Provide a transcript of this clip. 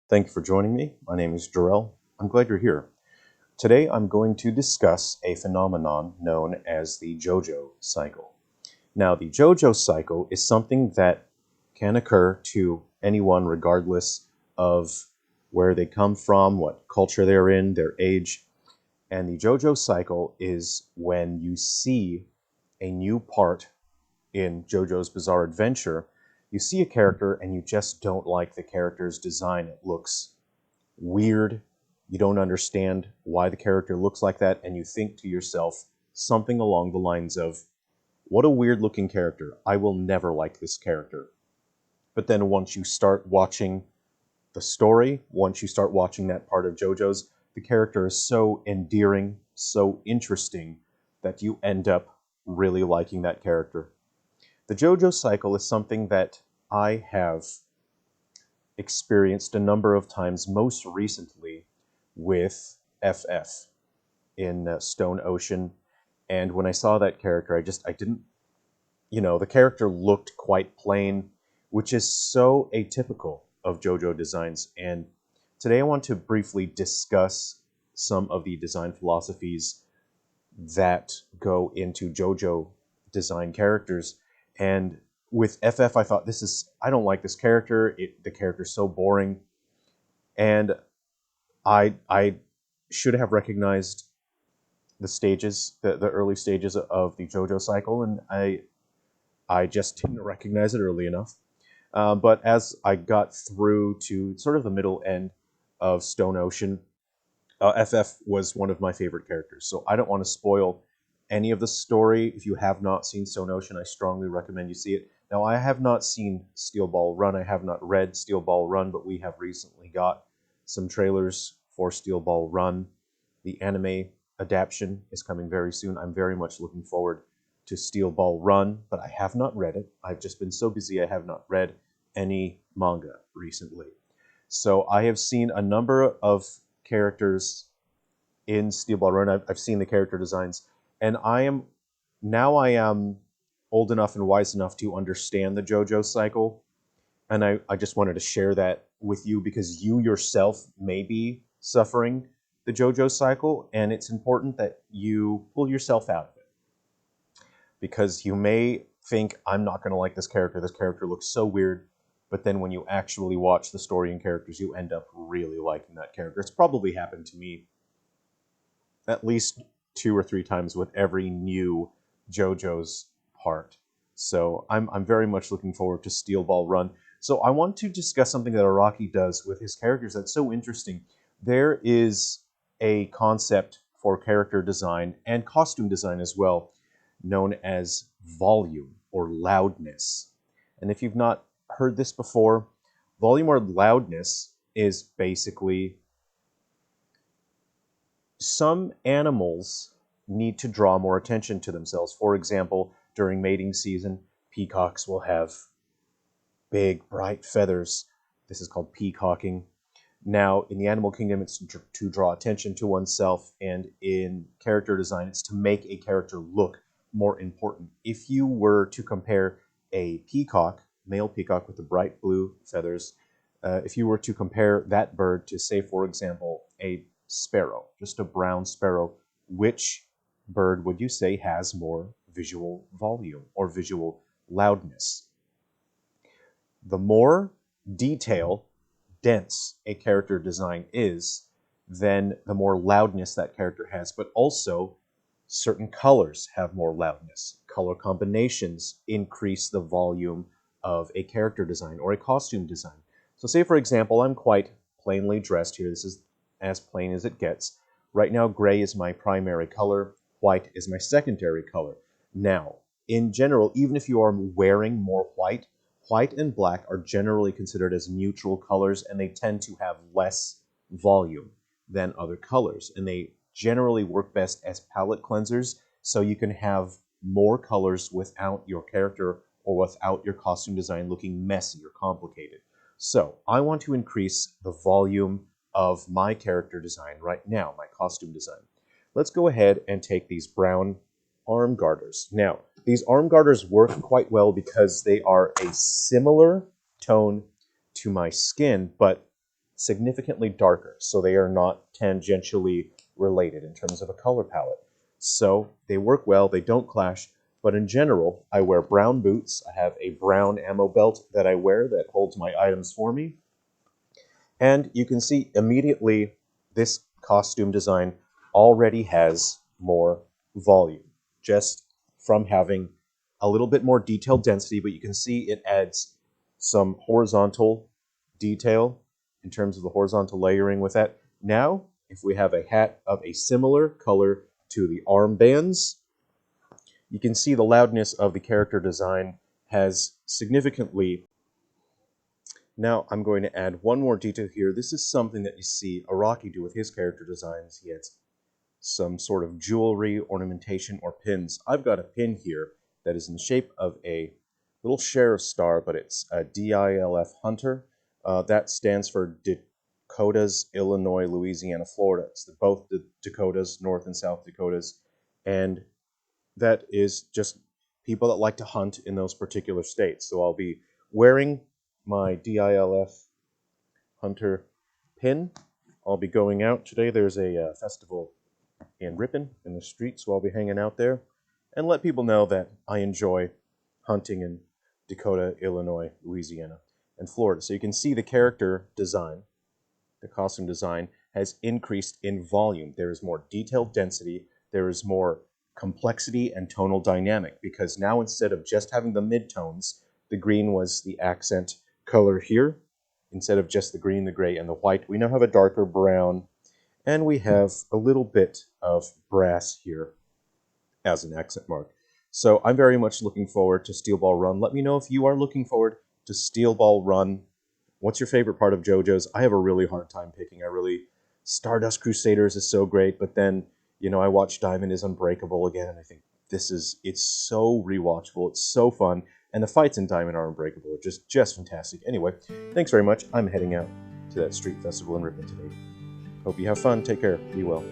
Thank you for joining me. My name is Jerrel. I'm glad you're here. Today I'm going to discuss a phenomenon known as the JoJo cycle. Now, the JoJo cycle is something that can occur to anyone regardless of where they come from, what culture they're in, their age. And the JoJo cycle is when you see a new part in JoJo's Bizarre Adventure. You see a character and you just don't like the character's design. It looks weird. You don't understand why the character looks like that, and you think to yourself something along the lines of, what a weird looking character. I will never like this character. But then once you start watching the story, once you start watching that part of JoJo's, the character is so endearing, so interesting, that you end up really liking that character. The JoJo cycle is something that I have experienced a number of times, most recently with FF in Stone Ocean. And when I saw that character, I didn't, the character looked quite plain, which is so atypical of JoJo designs. And today I want to briefly discuss some of the design philosophies that go into JoJo design characters. And with FF, I thought, I don't like this character. The character's so boring. And I should have recognized the stages, the early stages of the JoJo cycle, and I just didn't recognize it early enough. But as I got through to sort of the middle end of Stone Ocean, FF was one of my favorite characters. So I don't want to spoil any of the story. If you have not seen Stone Ocean, I strongly recommend you see it. Now, I have not seen Steel Ball Run. I have not read Steel Ball Run, but we have recently got some trailers for Steel Ball Run. The anime adaptation is coming very soon. I'm very much looking forward to Steel Ball Run, but I have not read it. I've just been so busy I have not read any manga recently. So I have seen a number of characters in Steel Ball Run. I've seen the character designs, and I am old enough and wise enough to understand the JoJo cycle, and I just wanted to share that with you because you yourself may be suffering the JoJo cycle, and it's important that you pull yourself out of it. Because you may think, I'm not going to like this character looks so weird, but then when you actually watch the story and characters, you end up really liking that character. It's probably happened to me at least 2 or 3 times with every new JoJo's part. So I'm very much looking forward to Steel Ball Run. So I want to discuss something that Araki does with his characters that's so interesting. There is a concept for character design and costume design as well, known as volume or loudness. And if you've not heard this before, volume or loudness is basically some animals need to draw more attention to themselves. For example, during mating season, peacocks will have big, bright feathers. This is called peacocking. Now, in the animal kingdom, it's to draw attention to oneself, and in character design, it's to make a character look more important. If you were to compare a peacock, male peacock with the bright blue feathers, if you were to compare that bird to, say, for example, a sparrow, just a brown sparrow, which bird would you say has more visual volume or visual loudness? The more dense a character design is, then the more loudness that character has. But also, certain colors have more loudness. Color combinations increase the volume of a character design or a costume design. So say, for example, I'm quite plainly dressed here. This is as plain as it gets. Right now, gray is my primary color. White is my secondary color. Now, in general, even if you are wearing more white, white and black are generally considered as neutral colors, and they tend to have less volume than other colors. And they generally work best as palette cleansers, so you can have more colors without your character or without your costume design looking messy or complicated. So I want to increase the volume of my character design right now, my costume design. Let's go ahead and take these brown arm garters. Now, these arm garters work quite well because they are a similar tone to my skin, but significantly darker, so they are not tangentially related in terms of a color palette. So they work well, they don't clash, but in general, I wear brown boots. I have a brown ammo belt that I wear that holds my items for me. And you can see immediately this costume design already has more volume, just from having a little bit more detailed density, but you can see it adds some horizontal detail in terms of the horizontal layering with that. Now, if we have a hat of a similar color to the armbands, you can see the loudness of the character design has significantly. Now I'm going to add one more detail here. This is something that you see Araki do with his character designs. He has some sort of jewelry, ornamentation, or pins. I've got a pin here that is in the shape of a little sheriff star, but it's a DILF Hunter. That stands for Dakotas, Illinois, Louisiana, Florida. It's both the Dakotas, North and South Dakotas, and that is just people that like to hunt in those particular states. So I'll be wearing my DILF Hunter pin. I'll be going out today. There's a festival in Ripon in the street, so I'll be hanging out there and let people know that I enjoy hunting in Dakota, Illinois, Louisiana, and Florida. So you can see the character design, the costume design, has increased in volume. There is more detailed density. There is more complexity and tonal dynamic, because now instead of just having the midtones, the green was the accent color here. Instead of just the green, the gray, and the white, we now have a darker brown, and we have a little bit of brass here as an accent mark. So I'm very much looking forward to Steel Ball Run. Let me know if you are looking forward to Steel Ball Run. What's your favorite part of JoJo's? I have a really hard time picking. Stardust Crusaders is so great, but then, I watch Diamond is Unbreakable again, and I think it's so rewatchable. It's so fun. And the fights in Diamond are Unbreakable. Just fantastic. Anyway, thanks very much. I'm heading out to that street festival in Ripon today. Hope you have fun. Take care. Be well.